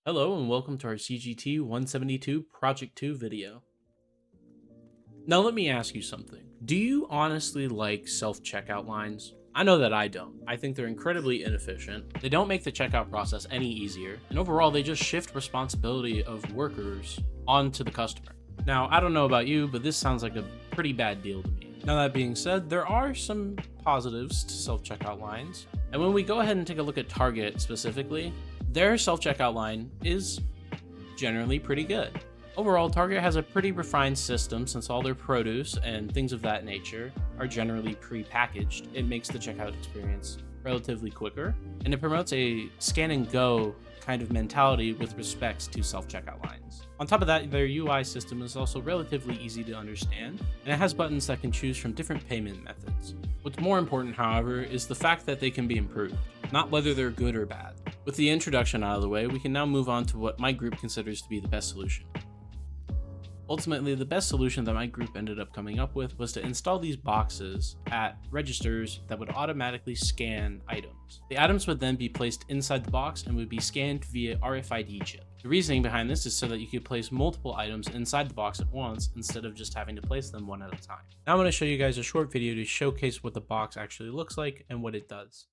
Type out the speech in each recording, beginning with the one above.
Hello and welcome to our CGT172 Project 2 video. Now let me ask you something. Do you honestly like self-checkout lines? I know that I don't. I think they're incredibly inefficient. They don't make the checkout process any easier, and overall they just shift responsibility of workers onto the customer. Now, I don't know about you, but this sounds like a pretty bad deal to me. Now that being said, there are some positives to self-checkout lines, and when we go ahead and take a look at Target specifically, their self-checkout line is generally pretty good. Overall, Target has a pretty refined system since all their produce and things of that nature are generally pre-packaged. It makes the checkout experience relatively quicker, and it promotes a scan and go kind of mentality with respects to self-checkout lines. On top of that, their UI system is also relatively easy to understand, and it has buttons that can choose from different payment methods. What's more important, however, is the fact that they can be improved, not whether they're good or bad. With the introduction out of the way, we can now move on to what my group considers to be the best solution. Ultimately, the best solution that my group ended up coming up with was to install these boxes at registers that would automatically scan items. The items would then be placed inside the box and would be scanned via RFID chip. The reasoning behind this is so that you could place multiple items inside the box at once instead of just having to place them one at a time. Now I'm going to show you guys a short video to showcase what the box actually looks like and what it does.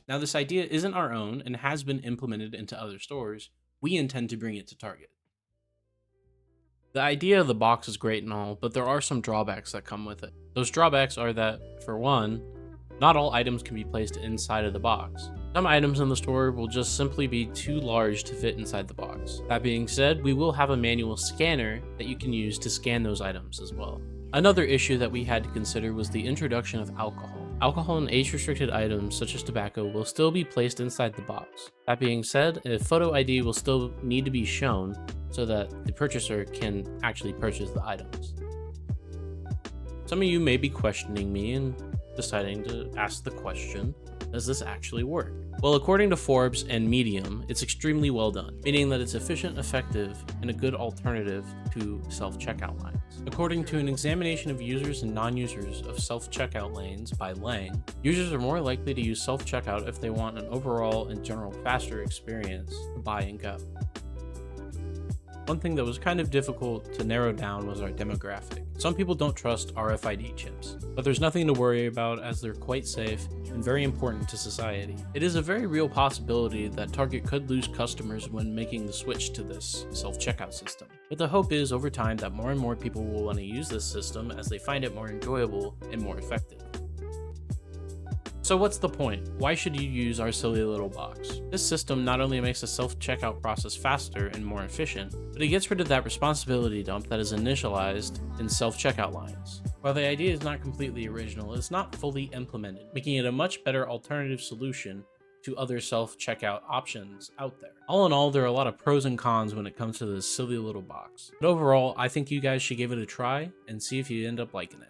Now, this idea isn't our own and has been implemented into other stores. We intend to bring it to Target. The idea of the box is great and all, but there are some drawbacks that come with it. Those drawbacks are that, for one, not all items can be placed inside of the box. Some items in the store will just simply be too large to fit inside the box. That being said, we will have a manual scanner that you can use to scan those items as well. Another issue that we had to consider was the introduction of alcohol. Alcohol and age-restricted items such as tobacco will still be placed inside the box. That being said, a photo ID will still need to be shown so that the purchaser can actually purchase the items. Some of you may be questioning me and deciding to ask the question, does this actually work? Well, according to Forbes and Medium, it's extremely well done, meaning that it's efficient, effective, and a good alternative to self-checkout lines. According to an examination of users and non-users of self-checkout lanes by Lang, users are more likely to use self-checkout if they want an overall and general faster experience to buy and go. One thing that was kind of difficult to narrow down was our demographic. Some people don't trust RFID chips, but there's nothing to worry about as they're quite safe and very important to society. It is a very real possibility that Target could lose customers when making the switch to this self-checkout system. But the hope is over time that more and more people will want to use this system as they find it more enjoyable and more effective. So what's the point? Why should you use our silly little box? This system not only makes the self-checkout process faster and more efficient, but it gets rid of that responsibility dump that is initialized in self-checkout lines. While the idea is not completely original, it's not fully implemented, making it a much better alternative solution to other self-checkout options out there. All in all, there are a lot of pros and cons when it comes to this silly little box. But overall, I think you guys should give it a try and see if you end up liking it.